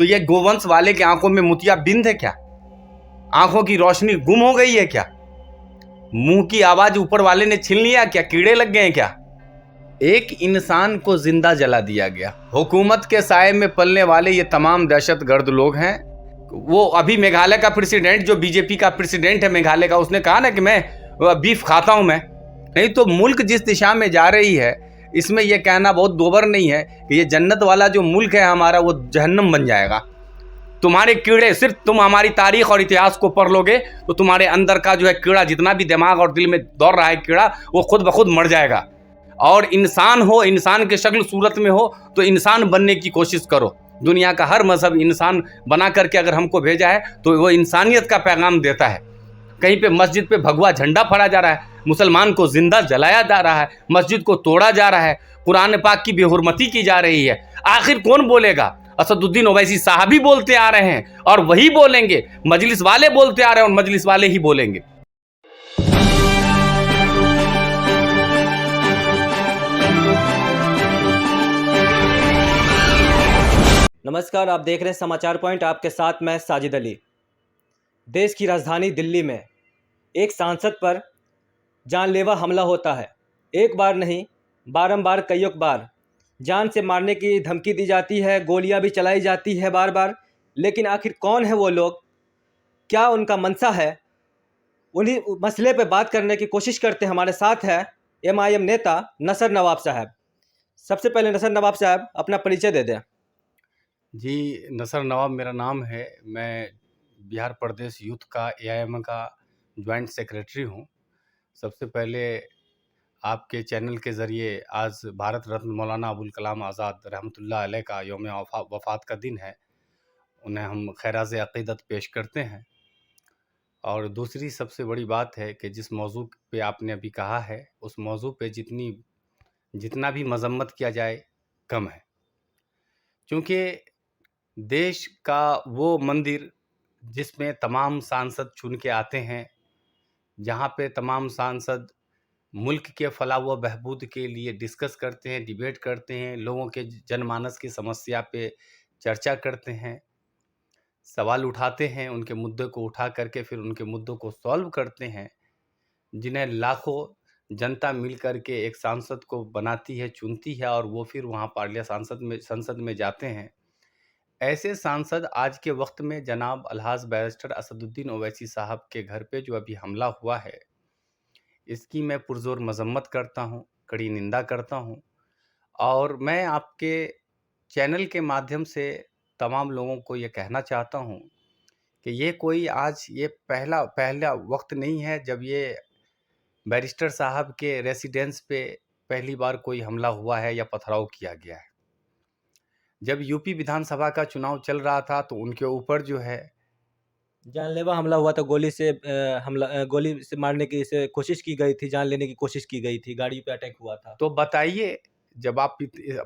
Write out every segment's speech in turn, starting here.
तो ये गोवंश वाले की आंखों में मोतियाबिंद है क्या? आंखों की रोशनी गुम हो गई है क्या? मुंह की आवाज ऊपर वाले ने छीन लिया क्या? कीड़े लग गए हैं क्या? एक इंसान को जिंदा जला दिया गया। हुकूमत के साए में पलने वाले ये तमाम दहशतगर्द लोग हैं। वो अभी मेघालय का प्रेसिडेंट, जो बीजेपी का प्रेसिडेंट है मेघालय का, उसने कहा ना कि मैं बीफ खाता हूं। मैं नहीं तो मुल्क जिस दिशा में जा रही है, इसमें यह कहना बहुत दोबर नहीं है कि ये जन्नत वाला जो मुल्क है हमारा, वो जहन्नम बन जाएगा। तुम्हारे कीड़े, सिर्फ तुम हमारी तारीख और इतिहास को पढ़ लोगे तो तुम्हारे अंदर का जो है कीड़ा, जितना भी दिमाग और दिल में दौड़ रहा है कीड़ा, वो खुद ब खुद मर जाएगा। और इंसान हो, इंसान के शक्ल सूरत में हो तो इंसान बनने की कोशिश करो। दुनिया का हर मजहब इंसान बना करके अगर हमको भेजा है तो वो इंसानियत का पैगाम देता है। कहीं पे मस्जिद पे भगवा झंडा फहरा जा रहा है, मुसलमान को जिंदा जलाया जा रहा है, मस्जिद को तोड़ा जा रहा है, कुरान पाक की बेहुरमती की जा रही है। आखिर कौन बोलेगा? असदुद्दीन ओवैसी साहब ही बोलते आ रहे हैं और वही बोलेंगे, मजलिस वाले बोलते आ रहे हैं और मजलिस वाले ही बोलेंगे। नमस्कार, आप देख रहे हैं समाचार पॉइंट। आपके साथ मैं साजिद अली। देश की राजधानी दिल्ली में एक सांसद पर जानलेवा हमला होता है। एक बार नहीं, बारंबार कईयों बार जान से मारने की धमकी दी जाती है, गोलियां भी चलाई जाती है बार बार। लेकिन आखिर कौन है वो लोग, क्या उनका मंशा है? उन्हीं मसले पे बात करने की कोशिश करते हैं। हमारे साथ है MIM नेता नसर नवाब साहब। सबसे पहले नसर नवाब साहब अपना परिचय दे दें। जी, नसर नवाब मेरा नाम है। मैं बिहार प्रदेश यूथ का AIM का ज्वाइंट सेक्रेटरी हूँ। सबसे पहले आपके चैनल के ज़रिए आज भारत रत्न मौलाना अबुल कलाम आज़ाद रहमतुल्लाह अलैह का यौम वफ़ात का दिन है। उन्हें हम खैराज़ अक़ीदत पेश करते हैं। और दूसरी सबसे बड़ी बात है कि जिस मौजू पे आपने अभी कहा है, उस मौजू पे जितना भी मज़म्मत किया जाए कम है। क्योंकि देश का वो मंदिर जिसमें तमाम सांसद चुन के आते हैं, जहाँ पे तमाम सांसद मुल्क के फलाह व बहबूद के लिए डिस्कस करते हैं, डिबेट करते हैं, लोगों के जनमानस की समस्या पे चर्चा करते हैं, सवाल उठाते हैं, उनके मुद्दे को उठा करके फिर उनके मुद्दों को सॉल्व करते हैं, जिन्हें लाखों जनता मिल करके एक सांसद को बनाती है, चुनती है और वो फिर वहाँ संसद में जाते हैं। ऐसे सांसद आज के वक्त में जनाब अलहाज बैरिस्टर असदुद्दीन ओवैसी साहब के घर पे जो अभी हमला हुआ है, इसकी मैं पुरजोर मजम्मत करता हूँ, कड़ी निंदा करता हूँ। और मैं आपके चैनल के माध्यम से तमाम लोगों को ये कहना चाहता हूँ कि ये कोई आज ये पहला वक्त नहीं है जब ये बैरिस्टर साहब के रेसिडेंस पे पहली बार कोई हमला हुआ है या पथराव किया गया है। जब यूपी विधानसभा का चुनाव चल रहा था तो उनके ऊपर जो है जानलेवा हमला हुआ था। गोली से मारने की से कोशिश की गई थी, जान लेने की कोशिश की गई थी, गाड़ी पे अटैक हुआ था। तो बताइए, जब आप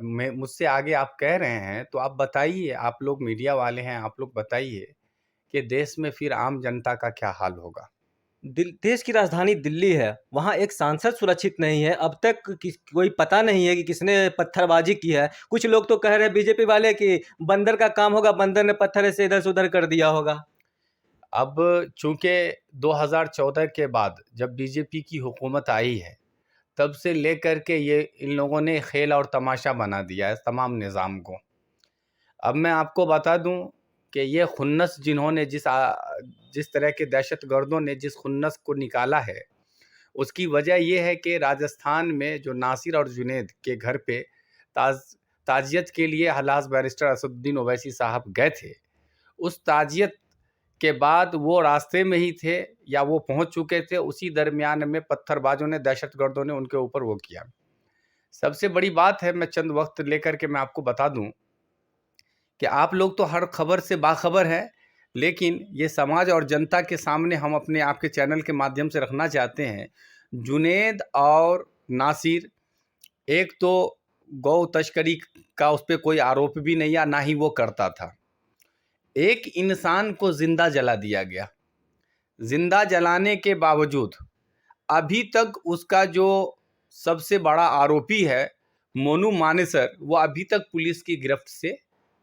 मुझसे आगे आप कह रहे हैं तो आप बताइए, आप लोग मीडिया वाले हैं, आप लोग बताइए कि देश में फिर आम जनता का क्या हाल होगा। देश की राजधानी दिल्ली है, वहाँ एक सांसद सुरक्षित नहीं है। अब तक कोई पता नहीं है कि किसने पत्थरबाजी की है। कुछ लोग तो कह रहे हैं बीजेपी वाले कि बंदर का काम होगा, बंदर ने पत्थर से इधर से उधर कर दिया होगा। अब चूंकि 2014 के बाद जब बीजेपी की हुकूमत आई है, तब से लेकर के ये इन लोगों ने खेल और तमाशा बना दिया है तमाम निज़ाम को। अब मैं आपको बता दूं कि ये खुन्नस जिन्होंने जिस तरह के दहशतगर्दों ने जिस खुन्नस को निकाला है, उसकी वजह यह है कि राजस्थान में जो नासिर और जुनैद के घर पे ताजियत के लिए अलहाज बैरिस्टर असदुद्दीन ओवैसी साहब गए थे, उस ताजियत के बाद वो रास्ते में ही थे या वो पहुंच चुके थे, उसी दरमियान में पत्थरबाजों ने, दहशतगर्दों ने उनके ऊपर वो किया। सबसे बड़ी बात है, मैं चंद वक्त लेकर के मैं आपको बता दूं कि आप लोग तो हर खबर से बाखबर हैं, लेकिन ये समाज और जनता के सामने हम अपने आपके चैनल के माध्यम से रखना चाहते हैं। जुनैद और नासिर, एक तो गौ तस्करी का उस पर कोई आरोप भी नहीं या ना ही वो करता था। एक इंसान को जिंदा जला दिया गया। जिंदा जलाने के बावजूद अभी तक उसका जो सबसे बड़ा आरोपी है मोनू मानेसर, वो अभी तक पुलिस की गिरफ्त से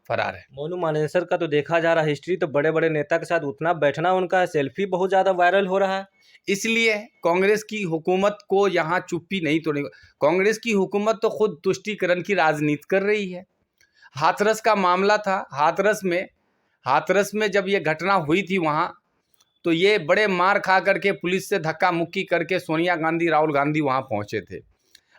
फरार है। मोनू मानेसर का तो देखा जा रहा है हिस्ट्री, तो बड़े बड़े नेता के साथ उठना बैठना उनका, सेल्फी बहुत ज़्यादा वायरल हो रहा है। इसलिए कांग्रेस की हुकूमत को यहाँ चुप्पी नहीं तोड़ेगी। कांग्रेस की हुकूमत तो खुद तुष्टीकरण की राजनीति कर रही है। हाथरस का मामला था, हाथरस में जब ये घटना हुई थी वहाँ, तो ये बड़े मार खा करके पुलिस से धक्का मुक्की करके सोनिया गांधी, राहुल गांधी वहाँ पहुँचे थे।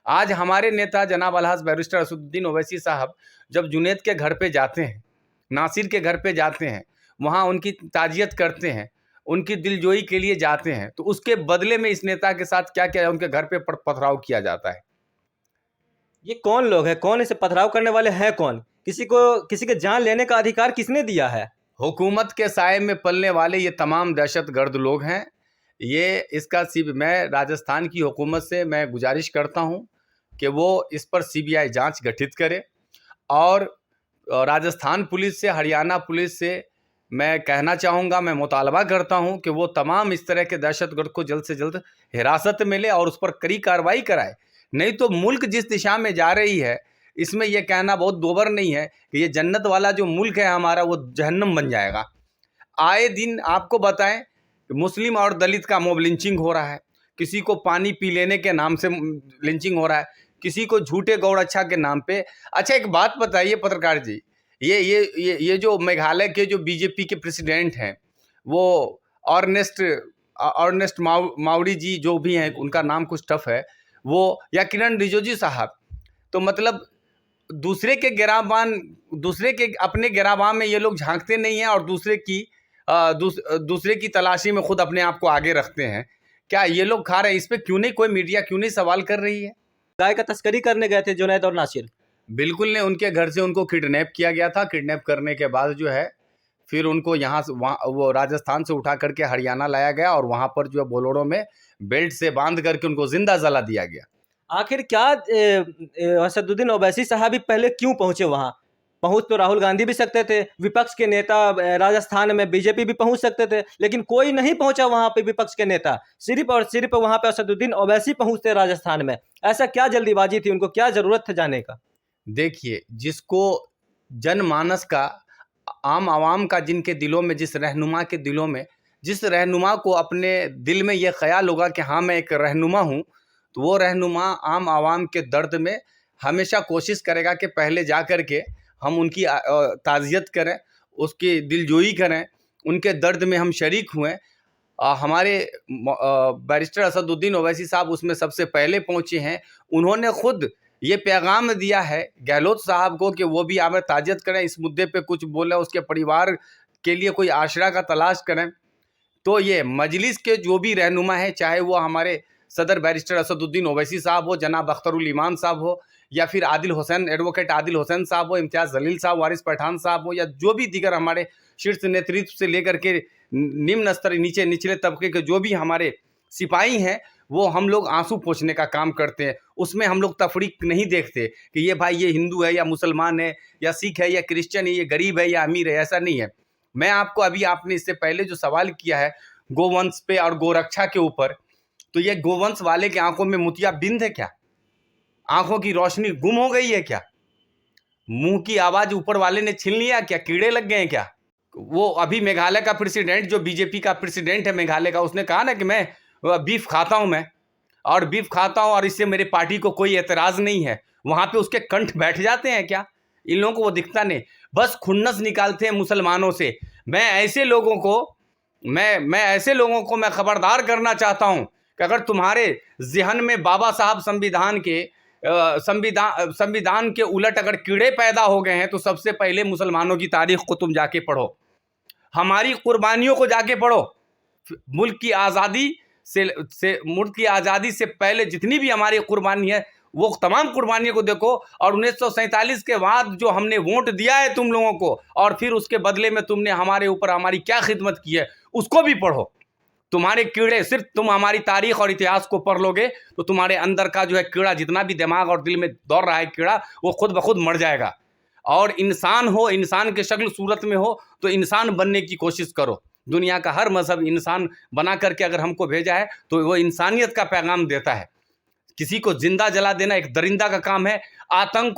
आज हमारे नेता जनाब अलहाज बैरिस्टर असदुद्दीन ओवैसी साहब जब जुनैद के घर पे जाते हैं, नासिर के घर पे जाते हैं, वहाँ उनकी ताजियत करते हैं, उनकी दिलजोई के लिए जाते हैं, तो उसके बदले में इस नेता के साथ क्या क्या उनके घर पे पथराव किया जाता है। ये कौन लोग हैं, कौन इसे पथराव करने वाले हैं कौन? किसी के जान लेने का अधिकार किसने दिया है? हुकूमत के साए में पलने वाले ये तमाम दहशतगर्द लोग हैं। मैं राजस्थान की हुकूमत से मैं गुजारिश करता हूँ कि वो इस पर सीबीआई जांच गठित करे, और राजस्थान पुलिस से, हरियाणा पुलिस से मैं कहना चाहूँगा, मैं मुतालबा करता हूँ कि वो तमाम इस तरह के दहशतगर्द को जल्द से जल्द हिरासत में ले और उस पर कड़ी कार्रवाई कराए। नहीं तो मुल्क जिस दिशा में जा रही है, इसमें यह कहना बहुत दोबर नहीं है कि ये जन्नत वाला जो मुल्क है हमारा, वो जहन्नम बन जाएगा। आए दिन आपको बताएं, मुस्लिम और दलित का मॉब लिंचिंग हो रहा है, किसी को पानी पी लेने के नाम से लिंचिंग हो रहा है, किसी को झूठे गौरक्षा के नाम पे। अच्छा, एक बात बताइए पत्रकार जी, ये जो मेघालय के जो बीजेपी के प्रेसिडेंट हैं, वो ऑर्नेस्ट माउडी जी जो भी हैं, उनका नाम कुछ टफ है, वो, या किरण रिजिजू साहब, तो मतलब दूसरे के अपने गिराबान में ये लोग झांकते नहीं हैं और दूसरे की तलाशी में खुद अपने आप को आगे रखते हैं। क्या ये लोग खा रहे हैं? इस पे क्यों नहीं कोई मीडिया क्यों नहीं सवाल कर रही है? गाय का तस्करी करने गए थे जुनैद और नासिर। बिल्कुल नहीं, उनके घर से उनको किडनैप किया गया था। किडनैप करने के बाद जो है फिर उनको यहाँ से वो राजस्थान से उठा करके हरियाणा लाया गया और वहाँ पर जो है बोलोरो में बेल्ट से बांध करके उनको जिंदा जला दिया गया। आखिर क्या असदुद्दीन ओवैसी साहब भी पहले क्यों पहुंचे वहां? पहुंच तो राहुल गांधी भी सकते थे, विपक्ष के नेता राजस्थान में बीजेपी भी पहुंच सकते थे, लेकिन कोई नहीं पहुंचा वहां पे विपक्ष के नेता। सिर्फ और सिर्फ वहां पे असदुद्दीन ओवैसी पहुंचते राजस्थान में। ऐसा क्या जल्दीबाजी थी, उनको क्या जरूरत थी जाने का? देखिए, जिसको जनमानस का, आम आवाम का, जिनके दिलों में, जिस रहनुमा को अपने दिल में ये ख्याल होगा कि हाँ मैं एक रहनुमा हूँ, तो वो रहनुमा आम आवाम के दर्द में हमेशा कोशिश करेगा कि पहले जा कर के हम उनकी ताज़ियत करें, उसकी दिलजोई करें, उनके दर्द में हम शरीक हुए। हमारे बैरिस्टर असदुद्दीन ओवैसी साहब उसमें सबसे पहले पहुँचे हैं। उन्होंने खुद ये पैगाम दिया है गहलोत साहब को कि वो भी हमें ताज़ियत करें, इस मुद्दे पे कुछ बोलें, उसके परिवार के लिए कोई आशरा का तलाश करें। तो ये मजलिस के जो भी रहनुमा हैं, चाहे वो हमारे सदर बैरिस्टर असदुद्दीन ओवैसी साहब हो, जनाब अख्तरुल ईमान साहब हो, या फिर एडवोकेट आदिल हुसैन साहब हो, इम्तियाज़ जलील साहब, वारिस पठान साहब हो, या जो भी दीगर हमारे शीर्ष नेतृत्व से लेकर के निम्न स्तर, निचले तबके के जो भी हमारे सिपाही हैं, वो हम लोग आंसू पोंछने का काम करते हैं। उसमें हम लोग तफरीक नहीं देखते कि ये भाई ये हिंदू है या मुसलमान है या सिख है या क्रिश्चियन है, ये गरीब है या अमीर है, ऐसा नहीं है। मैं आपको आपने इससे पहले जो सवाल किया है गोवंश पे और गोरक्षा के ऊपर, तो ये गोवंश वाले की आंखों में मोतियाबिंद है क्या? आंखों की रोशनी गुम हो गई है क्या? मुंह की आवाज ऊपर वाले ने छीन लिया क्या? कीड़े लग गए हैं क्या? वो अभी मेघालय का प्रेसिडेंट, जो बीजेपी का प्रेसिडेंट है मेघालय का, उसने कहा ना कि मैं बीफ खाता हूं, और बीफ खाता हूं और इससे मेरे पार्टी को कोई एतराज नहीं है। वहां पे उसके कंठ बैठ जाते हैं क्या? इन लोगों को वो दिखता नहीं, बस खुन्नस निकालते हैं मुसलमानों से। मैं ऐसे लोगों को मैं खबरदार करना चाहता हूं कि अगर तुम्हारे जहन में बाबा साहब संविधान के उलट अगर कीड़े पैदा हो गए हैं, तो सबसे पहले मुसलमानों की तारीख को तुम जाके पढ़ो, हमारी कुर्बानियों को जाके पढ़ो। मुल्क की आज़ादी से पहले जितनी भी हमारी कुर्बानी है, वो तमाम कुर्बानियों को देखो, और 1947 के बाद जो हमने वोट दिया है तुम लोगों को, और फिर उसके बदले में तुमने हमारे ऊपर हमारी क्या खिदमत की है, उसको भी पढ़ो। तुम्हारे कीड़े, सिर्फ तुम हमारी तारीख और इतिहास को पढ़ लोगे तो तुम्हारे अंदर का जो है कीड़ा, जितना भी दिमाग और दिल में दौड़ रहा है कीड़ा, वो खुद ब खुद मर जाएगा। और इंसान हो, इंसान के शक्ल सूरत में हो, तो इंसान बनने की कोशिश करो। दुनिया का हर मजहब इंसान बना करके अगर हमको भेजा है तो वो इंसानियत का पैगाम देता है। किसी को जिंदा जला देना एक दरिंदा का काम है। आतंक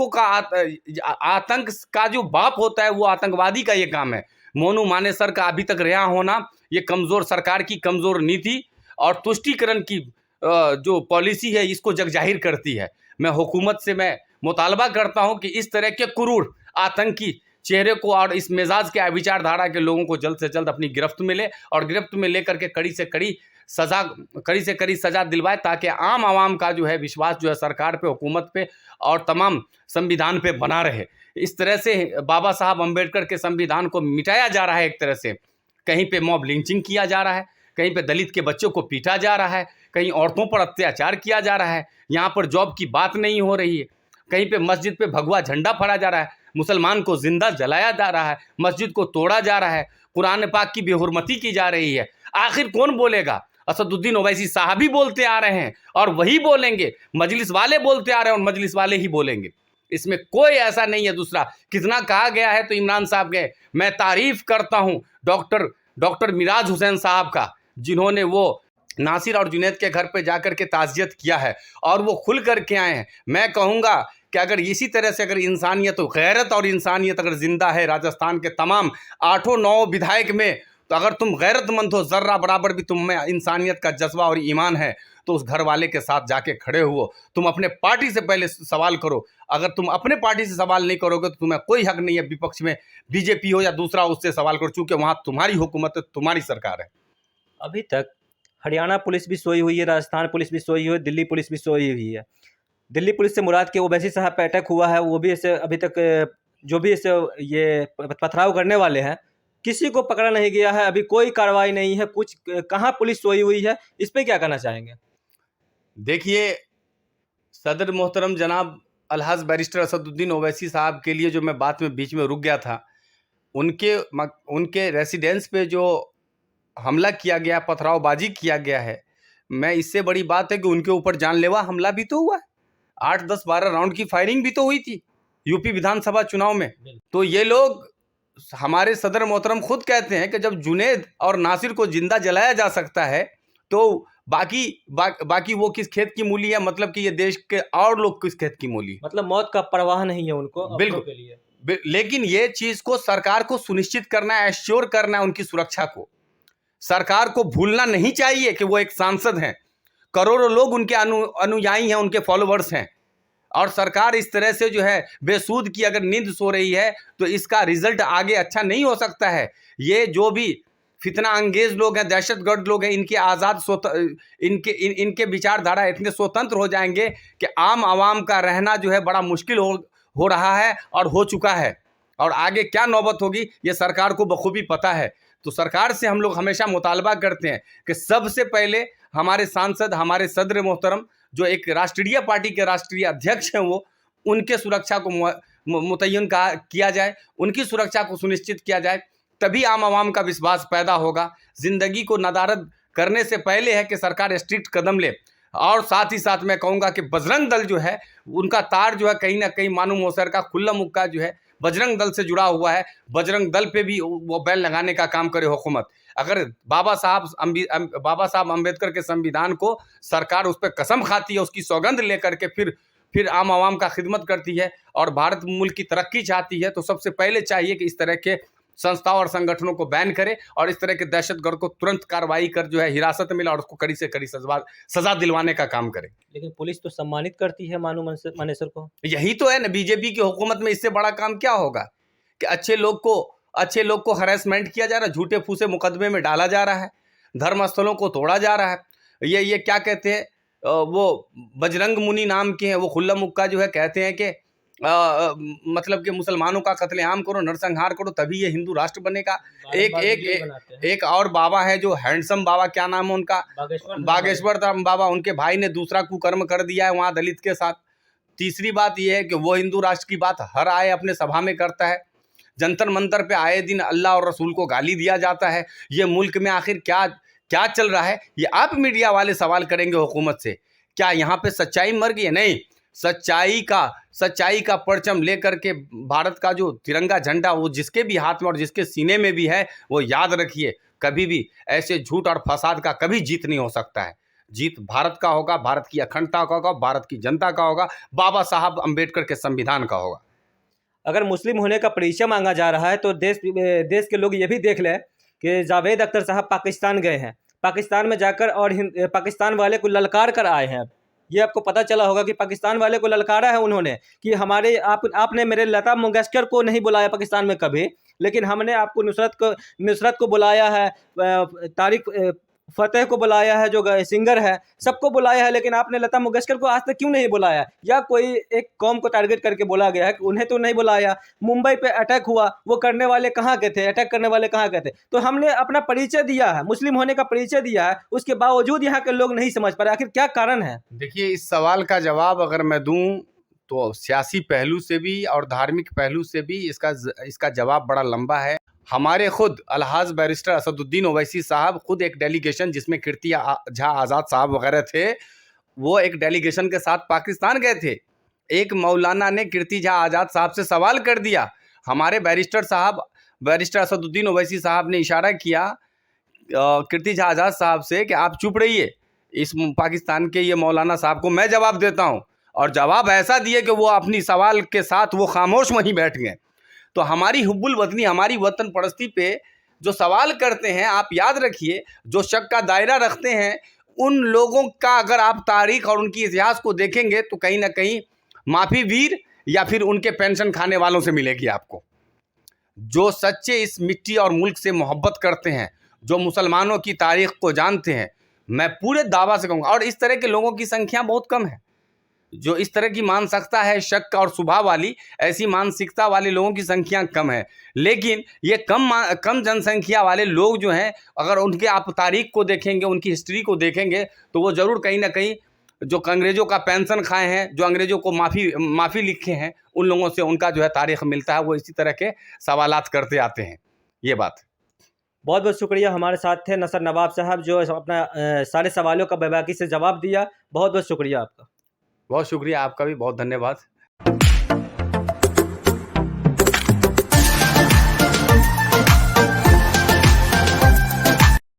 का जो बाप होता है वो आतंकवादी का ये काम है। मोनू मानेसर का अभी तक रिहा होना ये कमजोर सरकार की कमजोर नीति और तुष्टीकरण की जो पॉलिसी है इसको जगजाहिर करती है। मैं हुकूमत से मैं मुतालबा करता हूं कि इस तरह के क्रूर आतंकी चेहरे को और इस मिजाज के विचारधारा के लोगों को जल्द से जल्द अपनी गिरफ्त में ले और गिरफ्त में लेकर के कड़ी से कड़ी सजा दिलवाए, ताकि आम आवाम का जो है विश्वास जो है सरकार पे, हुकूमत पे और तमाम संविधान पे बना रहे। इस तरह से बाबा साहब अम्बेडकर के संविधान को मिटाया जा रहा है। एक तरह से कहीं पे मॉब लिंचिंग किया जा रहा है, कहीं पे दलित के बच्चों को पीटा जा रहा है, कहीं औरतों पर अत्याचार किया जा रहा है, यहाँ पर जॉब की बात नहीं हो रही है, कहीं पे मस्जिद पे भगवा झंडा फहरा जा रहा है, मुसलमान को जिंदा जलाया जा रहा है, मस्जिद को तोड़ा जा रहा है, कुरान पाक की बेहुरमती की जा रही है। आखिर कौन बोलेगा? असदुद्दीन ओवैसी साहब ही बोलते आ रहे हैं और वही बोलेंगे, मजलिस वाले बोलते आ रहे हैं और मजलिस वाले ही बोलेंगे। इसमें कोई ऐसा नहीं है। दूसरा, कितना कहा गया है तो इमरान साहब गए। मैं तारीफ करता हूं डॉक्टर मिराज हुसैन साहब का, जिन्होंने वो नासिर और जुनैद के घर पे जाकर के ताज़ियत किया है और वो खुल कर के आए हैं। मैं कहूँगा कि अगर इसी तरह से अगर इंसानियत, गैरत और इंसानियत अगर जिंदा है राजस्थान के तमाम 8-9 विधायक में, तो अगर तुम गैरतमंद हो, जर्रा बराबर भी तुम में इंसानियत का जज्बा और ईमान है, तो उस घर वाले के साथ जाके खड़े हुओ। तुम अपने पार्टी से पहले सवाल करो। अगर तुम अपने पार्टी से सवाल नहीं करोगे तो तुम्हें कोई हक नहीं है विपक्ष में बीजेपी हो या दूसरा उससे सवाल करो, चूंकि वहाँ तुम्हारी हुकूमत है, तुम्हारी सरकार है। अभी तक हरियाणा पुलिस भी सोई हुई है, राजस्थान पुलिस भी सोई हुई है, दिल्ली पुलिस भी सोई हुई है। दिल्ली पुलिस से मुराद के ओवैसी साहब पे अटैक हुआ है, वो भी इसे अभी तक जो भी इसे ये पथराव करने वाले हैं किसी को पकड़ा नहीं गया है, अभी कोई कार्रवाई नहीं है, कुछ कहाँ पुलिस सोई हुई है, इस पे क्या कहना चाहेंगे? देखिए, सदर मोहतरम जनाब अलहज बैरिस्टर असदुद्दीन ओवैसी साहब के लिए जो मैं बात में बीच में रुक गया था, उनके रेसिडेंस पे जो हमला किया गया, पथरावबाजी किया गया है, मैं इससे बड़ी बात है कि उनके ऊपर जानलेवा हमला भी तो हुआ है। 8-10-12 राउंड की फायरिंग भी तो हुई थी यूपी विधानसभा चुनाव में। तो ये लोग, हमारे सदर मोहतरम खुद कहते हैं कि जब जुनैद और नासिर को जिंदा जलाया जा सकता है तो बाकी वो किस खेत की मूली है? मतलब कि ये देश के और लोग किस खेत की मूली? मतलब मौत का परवाह नहीं है उनको बिल्कुल के लिए। लेकिन ये चीज को सरकार को सुनिश्चित करना है, एश्योर करना है उनकी सुरक्षा को। सरकार को भूलना नहीं चाहिए कि वो एक सांसद हैं, करोड़ों लोग उनके अनुयायी हैं, उनके फॉलोवर्स हैं, और सरकार इस तरह से जो है बेसूद की अगर नींद सो रही है तो इसका रिजल्ट आगे अच्छा नहीं हो सकता है। ये जो भी फितना अंगेज लोग हैं, दहशतगर्द लोग हैं, इनके इनके विचारधारा इतने स्वतंत्र हो जाएंगे कि आम आवाम का रहना जो है बड़ा मुश्किल हो रहा है और हो चुका है, और आगे क्या नौबत होगी ये सरकार को बखूबी पता है। तो सरकार से हम लोग हमेशा मुतालबा करते हैं कि सबसे पहले हमारे सांसद, हमारे सदर मोहतरम जो एक राष्ट्रीय पार्टी के राष्ट्रीय अध्यक्ष हैं, वो उनके सुरक्षा को मुतय्यन किया जाए, उनकी सुरक्षा को सुनिश्चित किया जाए, तभी आम आवाम का विश्वास पैदा होगा। जिंदगी को नदारद करने से पहले है कि सरकार स्ट्रिक्ट कदम ले। और साथ ही साथ मैं कहूँगा कि बजरंग दल जो है उनका तार जो है कहीं ना कहीं मानू मोसर का, खुल्ला मुक्का जो है बजरंग दल से जुड़ा हुआ है। बजरंग दल पे भी वो बैन लगाने का काम करे हुकूमत। अगर बाबा साहब अम्बेडकर के संविधान को सरकार उस पर कसम खाती है, उसकी सौगंध लेकर के फिर आम आवाम का खिदमत करती है और भारत मुल्क की तरक्की चाहती है, तो सबसे पहले चाहिए कि इस तरह के संस्थाओं और संगठनों को बैन करे और इस तरह के दहशतगर्द को तुरंत कार्रवाई कर जो है हिरासत में ले और उसको कड़ी से कड़ी सजा दिलवाने का काम करे। लेकिन पुलिस तो सम्मानित करती है मानू मानेसर को। यही तो है ना, बीजेपी की हुकूमत में इससे बड़ा काम क्या होगा कि अच्छे लोग को हरेसमेंट किया जा रहा है, झूठे फूसे मुकदमे में डाला जा रहा है, धर्मस्थलों को तोड़ा जा रहा है। ये क्या कहते हैं, वो बजरंग मुनि नाम के हैं, वो खुल्ला मुक्का जो है कहते हैं कि मतलब कि मुसलमानों का कत्लेआम करो, नरसंहार करो, तभी ये हिंदू राष्ट्र बनेगा। एक और बाबा है जो हैंडसम बाबा, क्या नाम है उनका, बागेश्वर धाम बाबा, उनके भाई ने दूसरा कुकर्म कर दिया है वहाँ दलित के साथ। तीसरी बात यह है कि वो हिंदू राष्ट्र की बात हर आए अपने सभा में करता है। जंतर मंतर पे आए दिन अल्लाह और रसूल को गाली दिया जाता है। ये मुल्क में आखिर क्या चल रहा है, ये आप मीडिया वाले सवाल करेंगे हुकूमत से। क्या यहाँ पे सच्चाई मर गई है? नहीं, सच्चाई का परचम लेकर के भारत का जो तिरंगा झंडा वो जिसके भी हाथ में और जिसके सीने में भी है, वो याद रखिए, कभी भी ऐसे झूठ और फसाद का कभी जीत नहीं हो सकता है। जीत भारत का होगा, भारत की अखंडता का होगा, भारत की जनता का होगा, बाबा साहब अम्बेडकर के संविधान का होगा। अगर मुस्लिम होने का परिचय मांगा जा रहा है तो देश के लोग ये भी देख लें कि जावेद अख्तर साहब पाकिस्तान गए हैं, पाकिस्तान में जाकर और पाकिस्तान वाले को ललकार कर आए हैं। ये आपको पता चला होगा कि पाकिस्तान वाले को ललकारा है उन्होंने कि हमारे आपने मेरे लता मंगेशकर को नहीं बुलाया पाकिस्तान में कभी, लेकिन हमने आपको नुसरत को बुलाया है, तारिक फतेह को बुलाया है जो सिंगर है, सबको बुलाया है, लेकिन आपने लता मंगेशकर को आज तक क्यों नहीं बुलाया? या कोई एक कौम को टारगेट करके बोला गया है कि उन्हें तो नहीं बुलाया? मुंबई पे अटैक हुआ, वो करने वाले कहाँ के थे? अटैक करने वाले कहाँ के थे? तो हमने अपना परिचय दिया है, मुस्लिम होने का परिचय दिया है, उसके बावजूद यहाँ के लोग नहीं समझ पा रहे, आखिर क्या कारण है? देखिए, इस सवाल का जवाब अगर मैं दूं तो सियासी पहलू से भी और धार्मिक पहलू से भी इसका जवाब बड़ा लंबा है। हमारे खुद अलहाज बैरिस्टर असदुद्दीन ओवैसी साहब खुद एक डेलीगेशन, जिसमें कीर्ति झा आज़ाद साहब वगैरह थे, वो एक डेलीगेशन के साथ पाकिस्तान गए थे। एक मौलाना ने कीर्ति झा आज़ाद साहब से सवाल कर दिया, हमारे बैरिस्टर असदुद्दीन ओवैसी साहब ने इशारा किया कीर्ति झा आज़ाद साहब से कि आप चुप रहिए, इस पाकिस्तान के ये मौलाना साहब को मैं जवाब देता हूँ। और जवाब ऐसा दिए कि वो अपनी सवाल के साथ वो खामोश वहीं बैठ गए। तो हमारी हुब्बुल वतनी, हमारी वतन परस्ती पे जो सवाल करते हैं, आप याद रखिए, जो शक का दायरा रखते हैं, उन लोगों का अगर आप तारीख और उनकी इतिहास को देखेंगे तो कहीं ना कहीं माफी वीर या फिर उनके पेंशन खाने वालों से मिलेगी आपको। जो सच्चे इस मिट्टी और मुल्क से मोहब्बत करते हैं, जो मुसलमानों की तारीख को जानते हैं, मैं पूरे दावा से कहूँगा, और इस तरह के लोगों की संख्या बहुत कम है, जो इस तरह की मानसिकता है शक और सुबह वाली, ऐसी मानसिकता वाले लोगों की संख्या कम है। लेकिन ये कम जनसंख्या वाले लोग जो हैं, अगर उनके आप तारीख को देखेंगे, उनकी हिस्ट्री को देखेंगे, तो वो ज़रूर कहीं ना कहीं जो अंग्रेज़ों का पेंशन खाए हैं, जो अंग्रेज़ों को माफ़ी लिखे हैं, उन लोगों से उनका जो है तारीख मिलता है। वो इसी तरह के सवालात करते आते हैं। ये बात। बहुत बहुत शुक्रिया, हमारे साथ थे नसर नवाब साहब जो अपना सारे सवालों का बेबाकी से जवाब दिया। बहुत बहुत शुक्रिया आपका। बहुत शुक्रिया, आपका भी बहुत धन्यवाद।